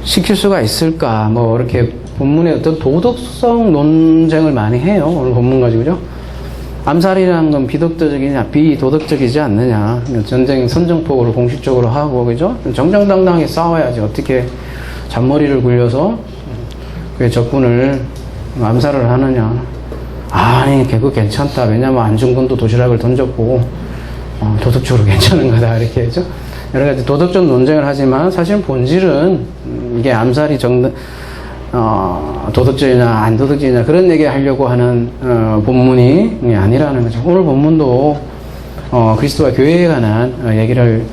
시킬 수가 있을까? 뭐 이렇게 본문에 어떤 도덕성 논쟁을 많이 해요. 오늘 본문 가지고죠. 암살이라는 건 비도덕적이냐, 비도덕적이지 않느냐. 전쟁 선정포고를 공식적으로 하고, 그죠? 정정당당하게 싸워야지. 어떻게 잔머리를 굴려서 그 적군을 암살을 하느냐. 아니, 그거 괜찮다. 왜냐면 안중근도 도시락을 던졌고, 도덕적으로 괜찮은 거다. 이렇게 했죠. 여러 가지 도덕적 논쟁을 하지만 사실 본질은 이게 암살이 도덕적이냐 안 도덕적이냐 그런 얘기 하려고 하는 본문이 아니라는 거죠. 오늘 본문도 그리스도와 교회에 관한 얘기를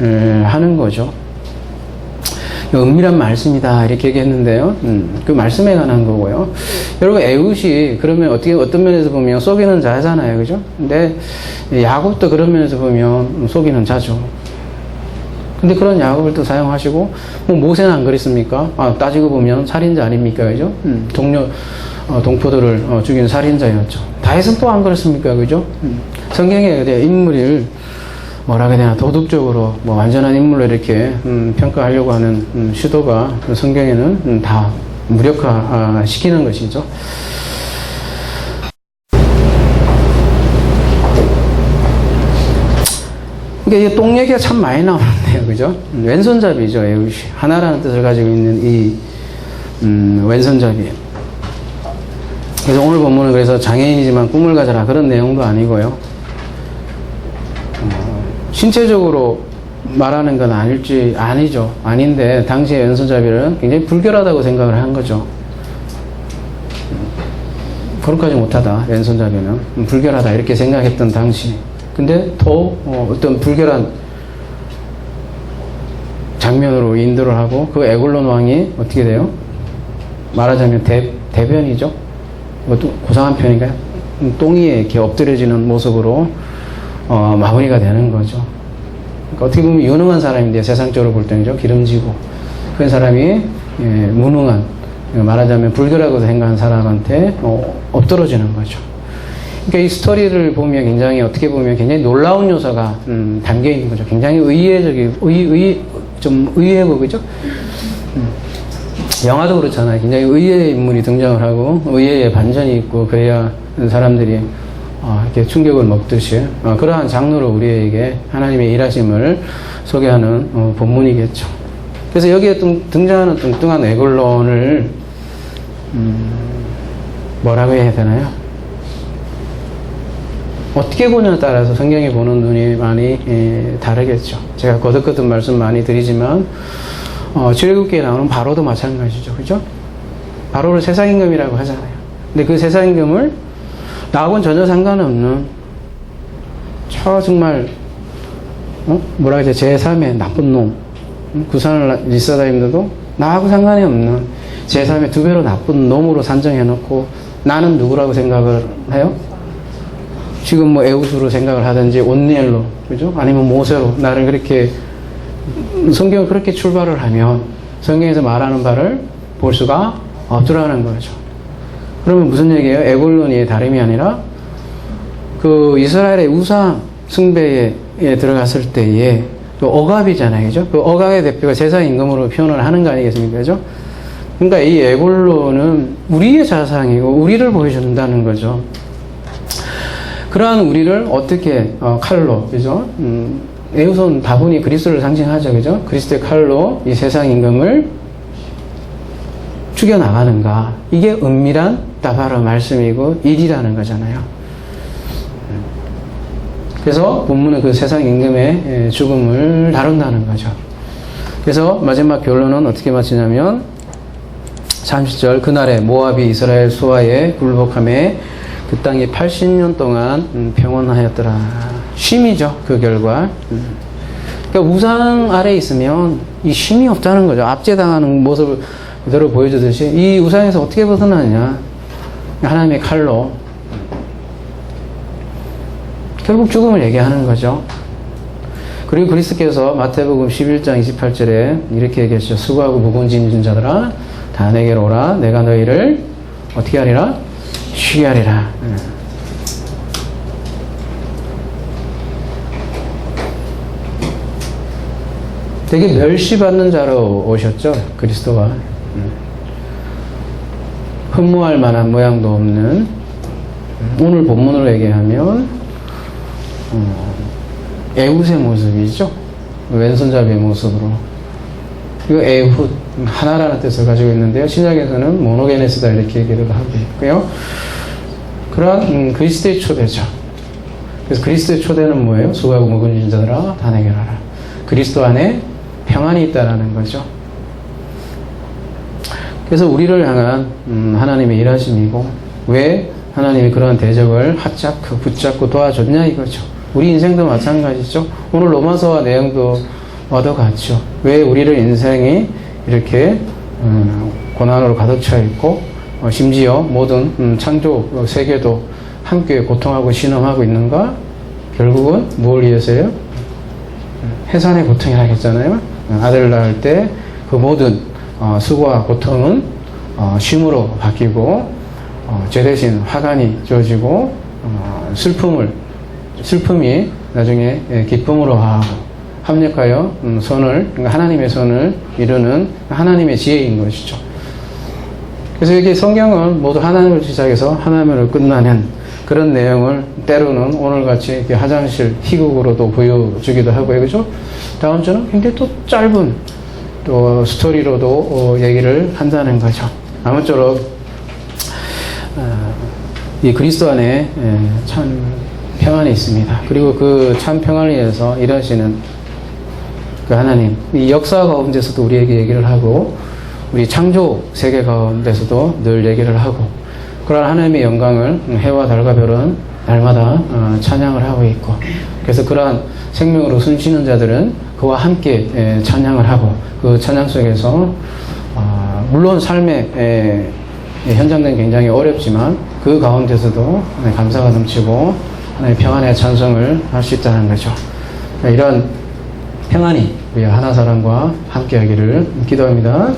하는 거죠. 은밀한 말씀이다 이렇게 얘기했는데요. 그 말씀에 관한 거고요. 여러분 에웃이 그러면 어떤 면에서 보면 속이는 자잖아요, 그죠? 근데 야곱도 그런 면에서 보면 속이는 자죠. 근데 그런 야곱을 또 사용하시고, 뭐 모세는 안 그랬습니까? 따지고 보면 살인자 아닙니까? 그죠? 동포들을 죽인 살인자였죠. 다윗은 또 안 그렇습니까? 그죠? 성경에 인물을 뭐라 해야 되나, 도덕적으로 뭐 완전한 인물로 이렇게 평가하려고 하는 시도가 성경에는 다 무력화 시키는 것이죠. 그러니까 이 똥 얘기가 참 많이 나오는데요, 그죠? 왼손잡이죠, 에웃이. 하나라는 뜻을 가지고 있는 이 왼손잡이. 그래서 오늘 본문은 그래서 장애인이지만 꿈을 가져라 그런 내용도 아니고요. 신체적으로 말하는 건 아니죠. 아닌데 당시의 왼손잡이는 굉장히 불결하다고 생각을 한 거죠. 거룩하지 못하다, 왼손잡이는 불결하다 이렇게 생각했던 당시. 근데 더 어떤 불결한 장면으로 인도를 하고 그 에골론 왕이 어떻게 돼요? 말하자면 대변이죠. 이것도 고상한 표현인가요? 똥 위에 이렇게 엎드려지는 모습으로 마무리가 되는 거죠. 그러니까 어떻게 보면 유능한 사람인데 세상적으로 볼 때는요, 기름지고 그런 사람이 무능한, 말하자면 불결하고 생각하는 사람한테 엎드러지는 거죠. 그러니까 이 스토리를 보면 굉장히 어떻게 보면 굉장히 놀라운 요소가 담겨 있는 거죠. 굉장히 좀 의외고, 그죠? 영화도 그렇잖아요. 굉장히 의외의 인물이 등장을 하고 의외의 반전이 있고 그래야 사람들이 이렇게 충격을 먹듯이 그러한 장르로 우리에게 하나님의 일하심을 소개하는 본문이겠죠. 그래서 여기에 등장하는 뚱뚱한 에골론을 뭐라고 해야 되나요? 어떻게 보냐에 따라서 성경이 보는 눈이 많이 다르겠죠. 제가 거듭거듭 말씀 많이 드리지만 출애굽기에 나오는 바로도 마찬가지죠. 그죠? 바로를 세상임금이라고 하잖아요. 근데 그 세상임금을 나하고는 전혀 상관없는 정말 뭐라 해야 돼? 제3의 나쁜 놈, 구산을 리사다임도 나하고 상관이 없는 제3의 두 배로 나쁜 놈으로 산정해놓고 나는 누구라고 생각을 해요? 지금 뭐 에웃으로 생각을 하든지 온니엘로, 그죠? 아니면 모세로 나를 그렇게 성경을 그렇게 출발을 하면 성경에서 말하는 바를 볼 수가 없더라는 거죠. 그러면 무슨 얘기예요? 에골론이 다름이 아니라 그 이스라엘의 우상 숭배에 들어갔을 때에 그 억압이잖아요, 그죠? 그 억압의 대표가 제사장 임금으로 표현을 하는 거 아니겠습니까, 그죠? 그러니까 이 에골론은 우리의 자상이고 우리를 보여준다는 거죠. 그러한 우리를 어떻게 칼로, 그죠? 에웃은 다분히 그리스도를 상징하죠, 그죠? 그리스도의 칼로 이 세상 임금을 죽여나가는가? 이게 은밀한 바로 말씀이고 일이라는 거잖아요. 그래서 본문은 그 세상 임금의 죽음을 다룬다는 거죠. 그래서 마지막 결론은 어떻게 마치냐면 30절 그날에 모압이 이스라엘 수하에 굴복함에 그 땅이 80년 동안 평온하였더라. 쉼이죠. 그 결과. 그러니까 우상 아래 있으면 이 쉼이 없다는 거죠. 압제당하는 모습을 그대로 보여주듯이 이 우상에서 어떻게 벗어나느냐. 하나님의 칼로 결국 죽음을 얘기하는 거죠. 그리고 그리스도께서 마태복음 11장 28절에 이렇게 얘기하시죠. 수고하고 무거운 짐 진 자들아 다 내게로 오라. 내가 너희를 어떻게 하리라? 쉬게 하리라. 되게 멸시받는 자로 오셨죠. 그리스도가. 흠모할 만한 모양도 없는, 오늘 본문으로 얘기하면 에훗의 모습이죠. 왼손잡이의 모습으로. 이거 에훗, 하나라는 뜻을 가지고 있는데요. 신약에서는 모노게네스다 이렇게 얘기를 하고 있고요. 그러한 그리스도의 초대죠. 그래서 그리스도의 초대는 뭐예요? 수고하고 무거운 짐 자들아 다 내게로 오라. 그리스도 안에 평안이 있다라는 거죠. 그래서 우리를 향한 하나님의 일하심이고, 왜 하나님이 그러한 대적을 붙잡고 도와줬냐 이거죠. 우리 인생도 마찬가지죠. 오늘 로마서와 내용도 와도 같죠. 왜 우리를 인생이 이렇게 고난으로 가득 차 있고, 심지어 모든 창조 세계도 함께 고통하고 신음하고 있는가? 결국은 뭘 위해서요? 해산의 고통이라 했잖아요. 아들을 낳을 때 그 모든 수고와 고통은 쉼으로 바뀌고, 죄 대신 화관이 주어지고, 슬픔이 나중에 기쁨으로 합력하여 그러니까 하나님의 선을 이루는 하나님의 지혜인 것이죠. 그래서 이게 성경은 모두 하나님을 시작해서 하나님으로 끝나는 그런 내용을 때로는 오늘같이 이렇게 화장실 희극으로도 보여주기도 하고요. 그죠? 다음 주는 굉장히 또 짧은 또 스토리로도 얘기를 한다는 거죠. 아무쪼록 이 그리스도 안에 참 평안이 있습니다. 그리고 그 참 평안을 위해서 일하시는 그 하나님, 이 역사 가운데서도 우리에게 얘기를 하고, 우리 창조 세계 가운데서도 늘 얘기를 하고, 그러한 하나님의 영광을 해와 달과 별은 날마다 찬양을 하고 있고, 그래서 그러한 생명으로 숨쉬는 자들은 그와 함께 찬양을 하고, 그 찬양 속에서 물론 삶의 현장은 굉장히 어렵지만 그 가운데서도 감사가 넘치고 하나님의 평안의 찬송을 할 수 있다는 거죠. 이런 평안이 우리 하나사랑과 함께 하기를 기도합니다.